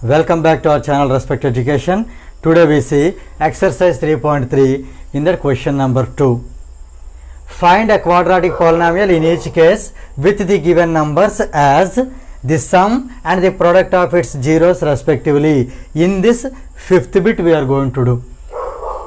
Welcome back to our channel Respect Education. Today we see exercise 3.3 in that question number 2. Find a quadratic polynomial in each case with the given numbers as the sum and the product of its zeros respectively. In this fifth bit we are going to do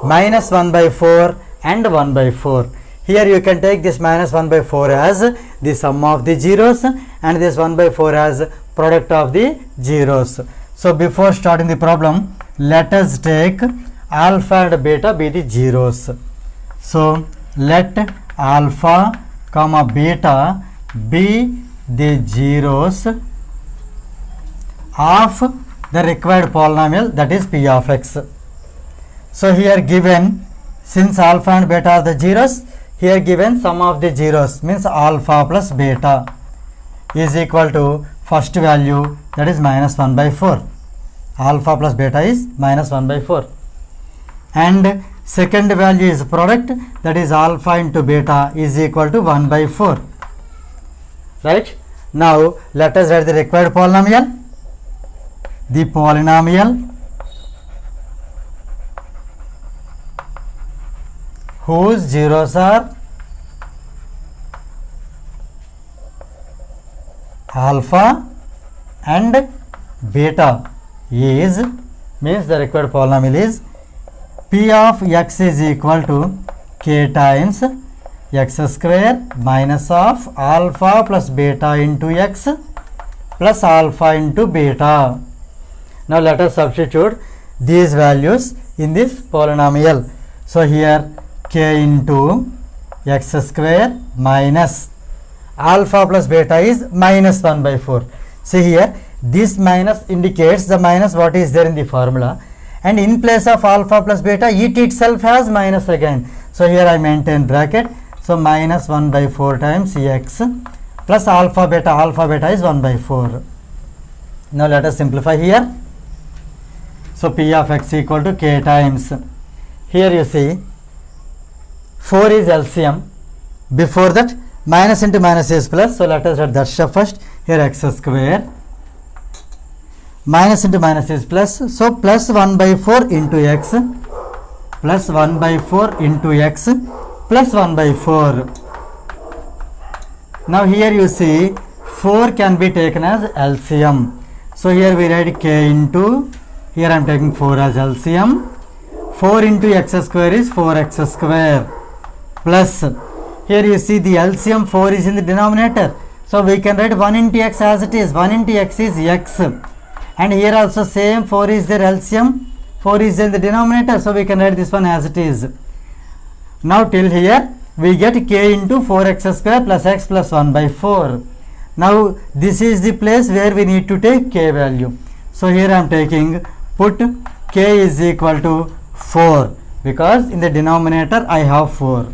minus 1 by 4 and 1 by 4. Here you can take this minus 1 by 4 as the sum of the zeros and this 1 by 4 as product of the zeros. So before starting the problem, let us take alpha and beta be the zeros. So let alpha comma beta be the zeros of the required polynomial, that is p of x. So here given, since alpha and beta are the zeros, here given sum of the zeros means alpha plus beta is equal to first value, that is minus 1 by 4. Alpha plus beta is minus 1 by 4. And second value is product, that is alpha into beta is equal to 1 by 4. Right? Now let us write the required polynomial. The polynomial whose zeros are alpha and beta is, means the required polynomial is p of x is equal to k times x square minus of alpha plus beta into x plus alpha into beta. Now let us substitute these values in this polynomial. So here k into x square minus alpha plus beta is minus 1 by 4. See here, this minus indicates the minus what is there in the formula, and in place of alpha plus beta it itself has minus again. So here I maintain bracket. So minus 1 by 4 times x plus alpha beta is 1 by 4. Now let us simplify here. So p of x equal to k times, here you see 4 is LCM. Before that minus into minus is plus. So let us write that step first. Here x square minus into minus is plus. So plus 1 by 4 into x plus 1 by 4 into x plus 1 by 4. Now here you see 4 can be taken as LCM. So here we write k into, here I am taking 4 as LCM. 4 into x square is 4x square plus, here you see the LCM 4 is in the denominator. So we can write 1 into x as it is. 1 into x is x. And here also same 4 is there LCM. 4 is in the denominator. So we can write this one as it is. Now till here we get k into 4x square plus x plus 1 by 4. Now this is the place where we need to take k value. So here I am taking, put k is equal to 4 because in the denominator I have 4.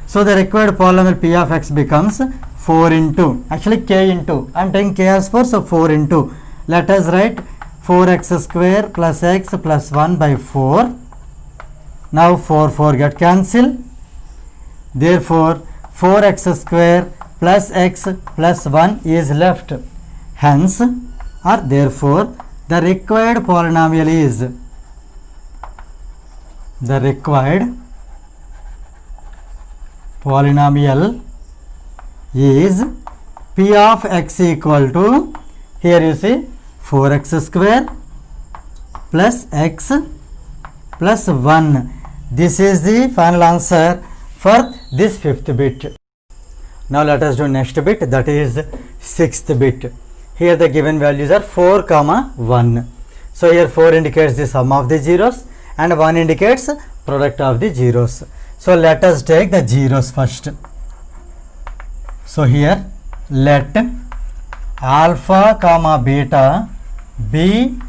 So the required polynomial p of x becomes 4 into, actually k into, I am taking k as 4, so 4 into, let us write 4x square plus x plus 1 by 4. Now 4 get cancelled. Therefore 4x square plus x plus 1 is left. Hence, or therefore, the required polynomial is, the required polynomial is p of x equal to, here you see 4x square plus x plus 1. This is the final answer for this fifth bit. Now let us do next bit, that is sixth bit. Here the given values are 4 comma 1. So here 4 indicates the sum of the zeros and 1 indicates product of the zeros. So let us take the zeros first. So here let alpha comma beta be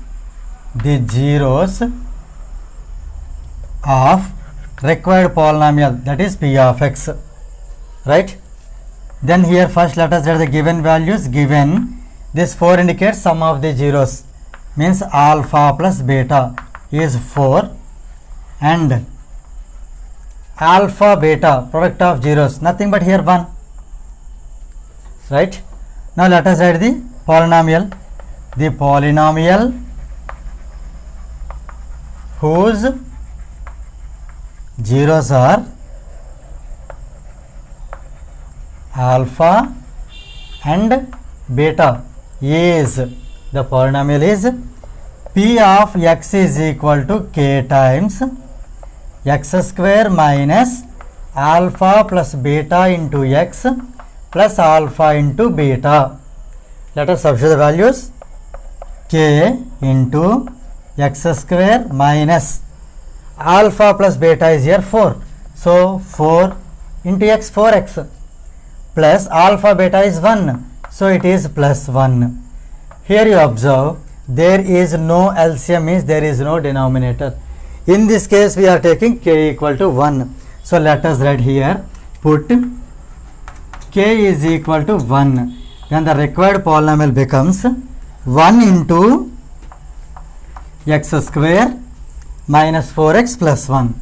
the zeros of required polynomial, that is p of x. Right? Then here first let us write the given values. Given this 4 indicates sum of the zeros, means alpha plus beta is 4 and alpha beta product of zeros, nothing but here 1. Right? Now let us write the polynomial. The polynomial whose zeros are alpha and beta is, the polynomial is p of x is equal to k times x square minus alpha plus beta into x plus alpha into beta. Let us substitute the values. K into x square minus alpha plus beta is here 4. So 4 into x, 4x, plus alpha beta is 1. So it is plus 1. Here you observe there is no LCM, means there is no denominator. In this case we are taking k equal to 1. So let us write here, put k is equal to 1. Then the required polynomial becomes 1 into x square minus 4x plus 1,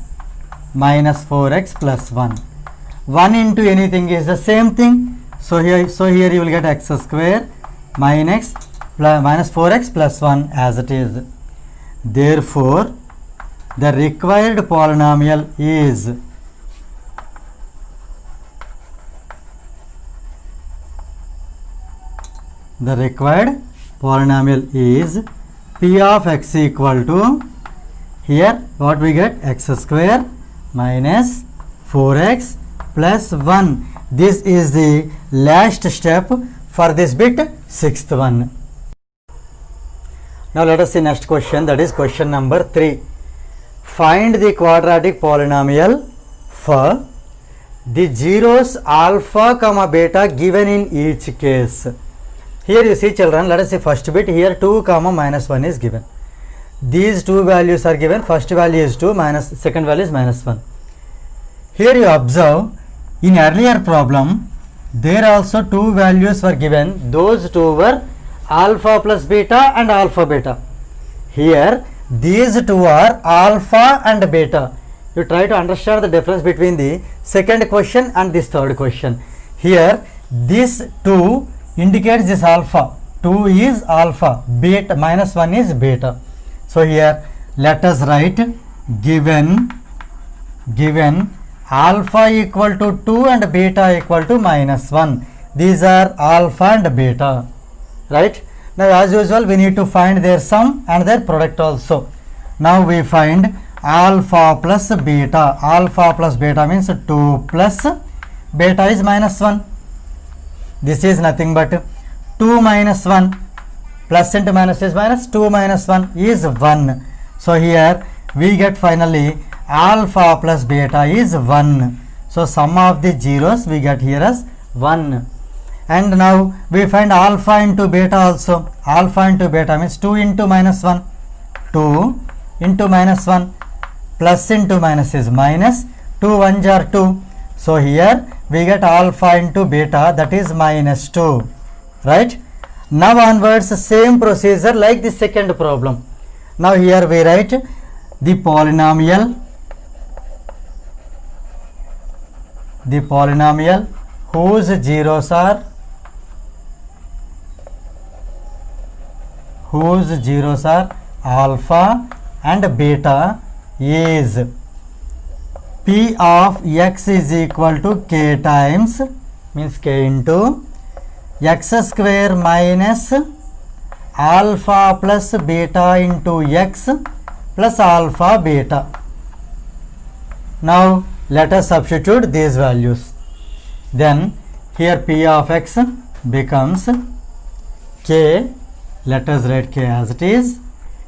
minus 4x plus 1. 1 into anything is the same thing. So here you will get x square minus 4x plus 1 as it is. Therefore, the required polynomial is p of x equal to, here what we get, x square minus 4x plus 1. This is the last step for this bit, 6th one. Now let us see next question, that is question number 3. Find the quadratic polynomial for the zeros alpha comma beta given in each case. Here you see children, let us see first bit, here 2 comma minus 1 is given. These two values are given, first value is 2, second value is minus 1. Here you observe, in earlier problem, there also two values were given, those two were alpha plus beta and alpha beta. Here these two are alpha and beta. You try to understand the difference between the second question and this third question. Here this 2 indicates this alpha, 2 is alpha, beta minus 1 is beta. So here let us write given alpha equal to 2 and beta equal to minus 1. These are alpha and beta, right? Now as usual we need to find their sum and their product also. Now we find alpha plus beta. Alpha plus beta means 2 plus beta is minus 1. This is nothing but 2 minus 1. Plus into minus is minus, 2 minus 1 is 1. So here we get finally alpha plus beta is 1. So sum of the zeros we get here as 1. And now we find alpha into beta also. Alpha into beta means 2 into minus 1. 2 into minus 1. Plus into minus is minus. 2 ones are 2. So here we get alpha into beta, that is minus 2. Right? Now onwards same procedure like the second problem. Now here we write the polynomial whose zeros are alpha and beta is p of x is equal to k times, means k into x square minus alpha plus beta into x plus alpha beta. Now let us substitute these values. Then here p of x becomes k, let us write k as it is,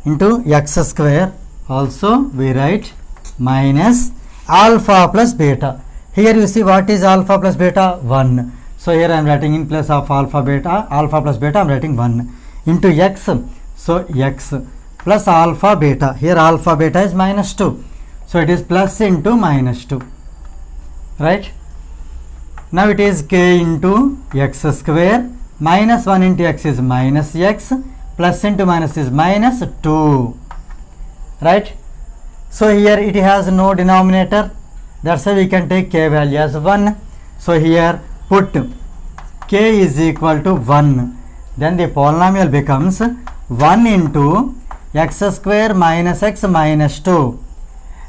into x square, also we write minus alpha plus beta. Here you see what is alpha plus beta, 1. So here I am writing in place of alpha plus beta I am writing 1 into x. So x plus alpha beta, here alpha beta is minus 2. So it is plus into minus 2. Right? Now it is k into x square, minus 1 into x is minus x, plus into minus is minus 2. Right? So here it has no denominator, that's why we can take k value as 1. So here put k is equal to 1. Then the polynomial becomes 1 into x square minus x minus 2.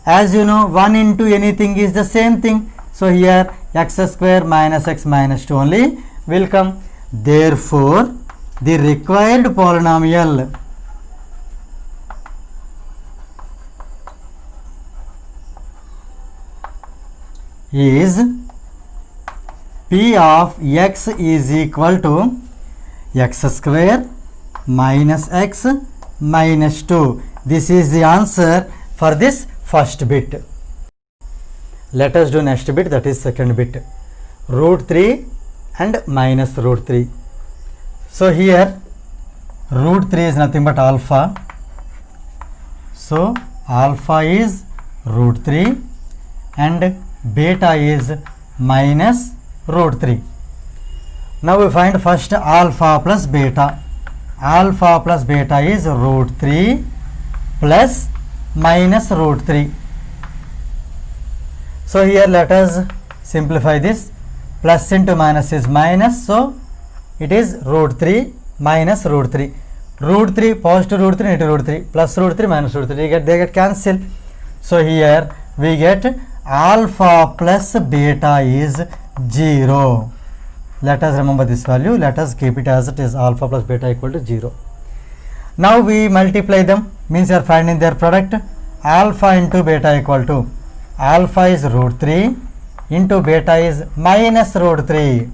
As you know, 1 into anything is the same thing. So here x square minus x minus 2 only will come. Therefore, the required polynomial is p of x is equal to x square minus x minus 2. This is the answer for this first bit. Let us do next bit, that is second bit. Root 3 and minus root 3. So here root 3 is nothing but alpha. So alpha is root 3 and beta is minus root 3. Now we find first alpha plus beta. Alpha plus beta is root 3 plus minus root 3. So here let us simplify this. Plus into minus is minus, so it is root 3 minus root 3. Root 3, positive root 3, negative root 3, plus root 3 minus root 3, they get cancelled. So here we get alpha plus beta is 0. Let us remember this value. Let us keep it as it is, alpha plus beta equal to 0. Now we multiply them, means you are finding their product. Alpha into beta equal to, alpha is root 3 into beta is minus root 3.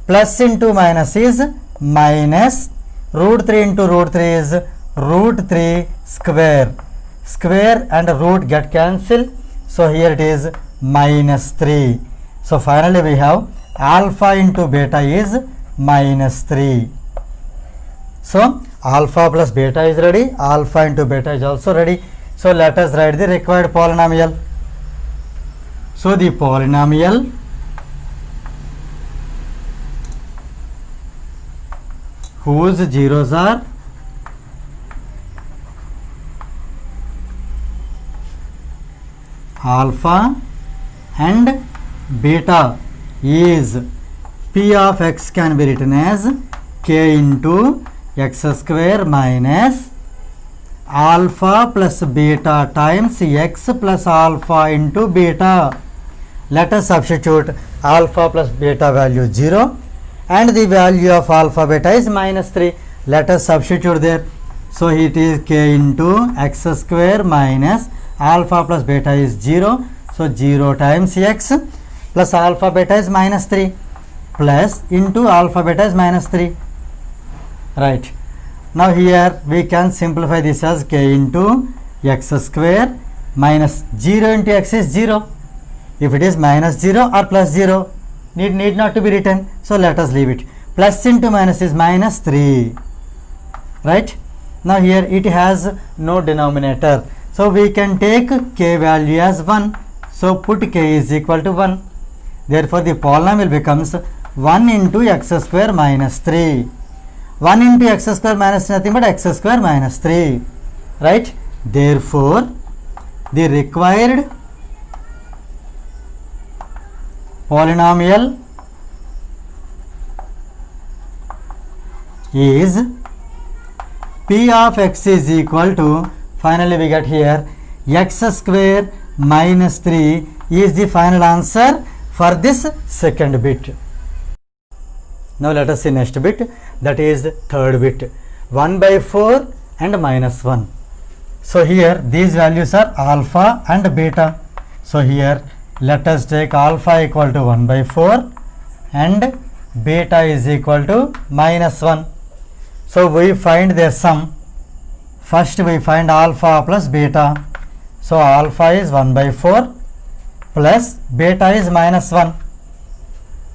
Plus into minus is minus, root 3 into root 3 is root 3 square. Square and root get cancelled. So here it is minus 3. So finally we have alpha into beta is minus 3. So alpha plus beta is ready. Alpha into beta is also ready. So let us write the required polynomial. So the polynomial whose zeros are alpha and beta is p of x can be written as k into x square minus alpha plus beta times x plus alpha into beta. Let us substitute alpha plus beta value 0 and the value of alpha beta is minus 3. Let us substitute there. So it is k into x square minus alpha plus beta is 0. So 0 times x plus alpha beta is minus 3 plus into alpha beta is minus 3. Right. Now here we can simplify this as k into x square minus 0 into x is 0. If it is minus 0 or plus 0, need not to be written. So let us leave it. Plus into minus is minus 3. Right. Now here it has no denominator. So we can take k value as 1. So put k is equal to 1. Therefore the polynomial becomes 1 into x square minus 3. 1 into x square minus nothing but x square minus 3. Right. Therefore the required polynomial is p of x is equal to, finally we get here x square minus 3 is the final answer for this second bit. Now let us see next bit, that is third bit, 1 by 4 and minus 1. So here these values are alpha and beta. So here let us take alpha equal to 1 by 4 and beta is equal to minus 1. So we find their sum. First we find alpha plus beta. So alpha is 1 by 4 plus beta is minus 1.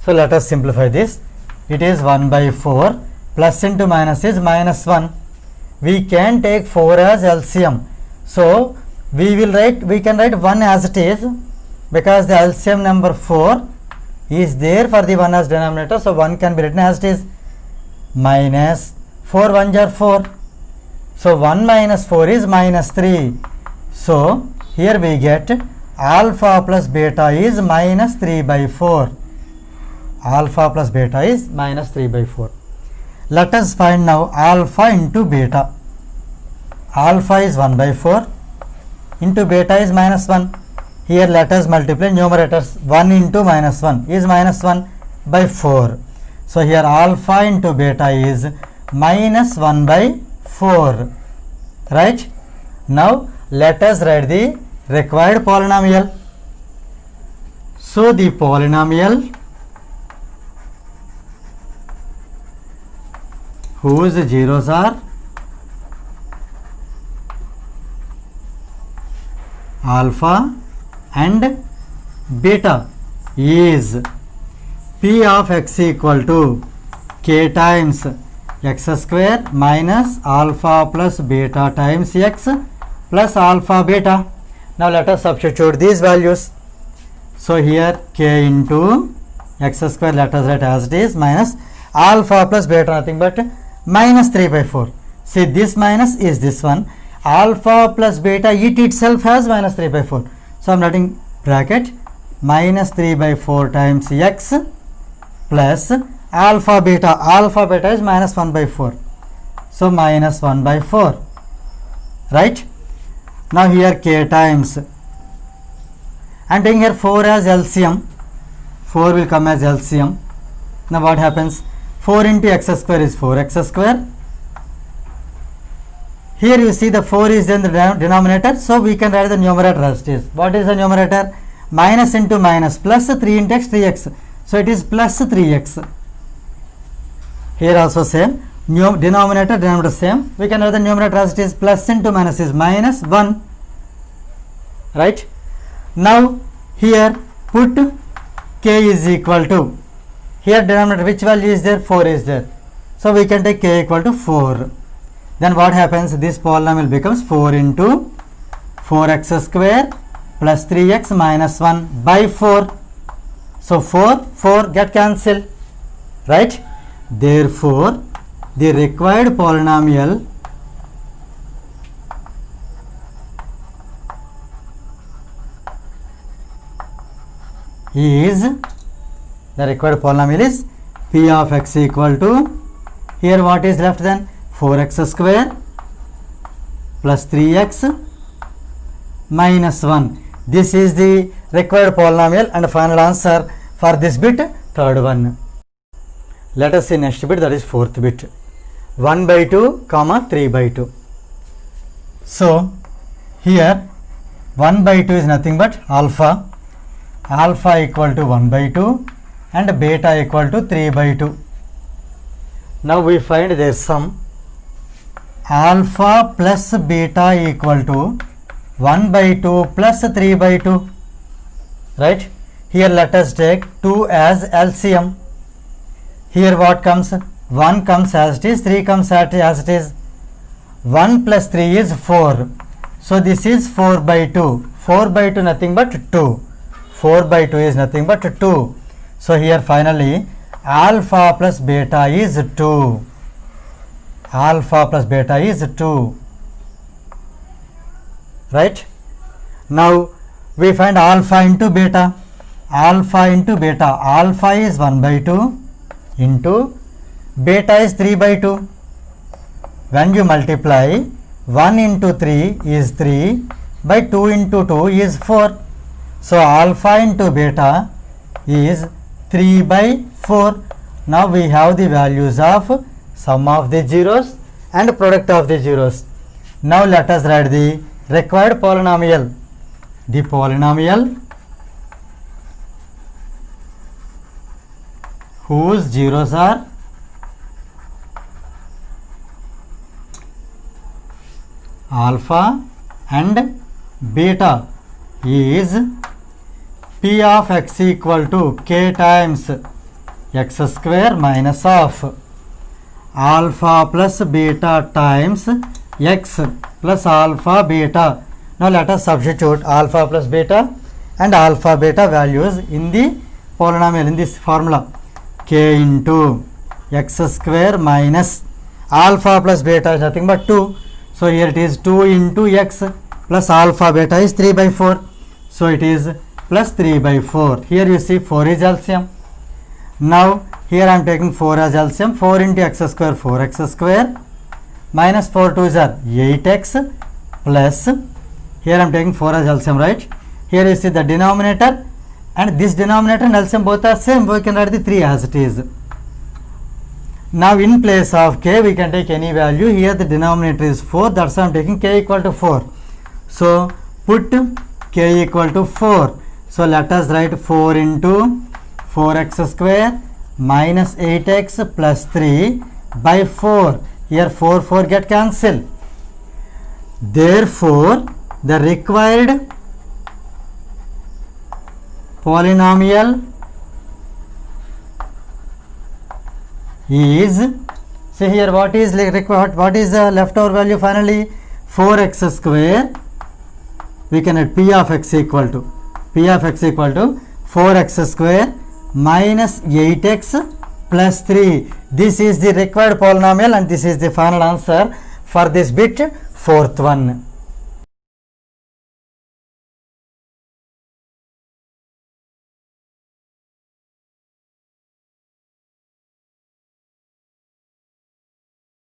So let us simplify this. It is 1 by 4 plus into minus is minus 1. We can take 4 as LCM. So we can write 1 as it is, because the LCM number 4 is there for the 1 as denominator. So 1 can be written as it is, minus 4 1s are 4. So 1 minus 4 is minus 3. So here we get alpha plus beta is minus 3 by 4. Alpha plus beta is minus 3 by 4. Let us find now alpha into beta. alpha is 1 by 4 into beta is minus 1. Here let us multiply numerators. 1 into minus 1 is minus 1 by 4. So here alpha into beta is minus 1 by 4. Right? Now let us write the required polynomial. So the polynomial whose zeros are alpha and beta is p of x equal to k times x square minus alpha plus beta times x plus alpha beta. Now let us substitute these values. So here k into x square, let us write as it is, minus alpha plus beta, nothing but minus 3 by 4. See, this minus is this one. Alpha plus beta, it itself has minus 3 by 4. So I am writing bracket minus 3 by 4 times x plus alpha beta. Alpha beta is minus 1 by 4. So minus 1 by 4. Right? Now here k times. I am taking here 4 as LCM. 4 will come as LCM. Now what happens? 4 into x square is 4x square. Here you see the 4 is in the denominator, so we can write the numerator as it is. What is the numerator? Minus into minus plus 3 into x, 3x. So it is plus 3x. Here also same. Denominator same. We can write the numerator as it is. Plus into minus is minus 1. Right? Now here put k is equal to, here denominator which value is there? 4 is there. So we can take k equal to 4. Then what happens? This polynomial becomes 4 into 4x square plus 3x minus 1 by 4. So 4 get cancelled. Right? Therefore, the required polynomial is, p of x equal to, here what is left then? 4x square plus 3x minus 1. This is the required polynomial and final answer for this bit, third one. Let us see next bit, that is fourth bit. 1 by 2 comma 3 by 2. So here 1 by 2 is nothing but alpha. Alpha equal to 1 by 2 and beta equal to 3 by 2. Now we find their sum. Alpha plus beta equal to 1 by 2 plus 3 by 2. Right? Here let us take 2 as LCM. Here what comes? 1 comes as it is, 3 comes as it is. 1 plus 3 is 4. So this is 4 by 2. 4 by 2 nothing but 2. 4 by 2 is nothing but 2. So here finally alpha plus beta is 2. Alpha plus beta is 2. Right? Now we find alpha into beta. Alpha into beta. Alpha is 1 by 2 into beta is 3 by 2. When you multiply, 1 into 3 is 3 by 2 into 2 is 4. So alpha into beta is 3 by 4. Now we have the values of sum of the zeros and product of the zeros. Now let us write the required polynomial. The polynomial whose zeros are alpha and beta is p of x equal to k times x square minus of alpha plus beta times x plus alpha beta. Now let us substitute alpha plus beta and alpha beta values in the polynomial in this formula. K into x square minus alpha plus beta is nothing but 2. So here it is 2 into x plus alpha beta is 3 by 4. So it is plus 3 by 4. Here you see 4 is LCM. Now here I am taking 4 as LCM. 4 into x square, 4x square minus 4 2s are 8x plus, here I am taking 4 as LCM, right? Here you see the denominator and this denominator and LCM both are same, we can write the 3 as it is. Now in place of k we can take any value. Here the denominator is 4, that's why I am taking k equal to 4. So put k equal to 4. So let us write 4 into 4x square minus 8x plus 3 by 4. Here 4 get cancelled. Therefore the required polynomial is, so here what is required, what is the leftover value finally? 4x square. We can add p of x equal to 4x square minus 8x plus 3. This is the required polynomial and this is the final answer for this bit, fourth one.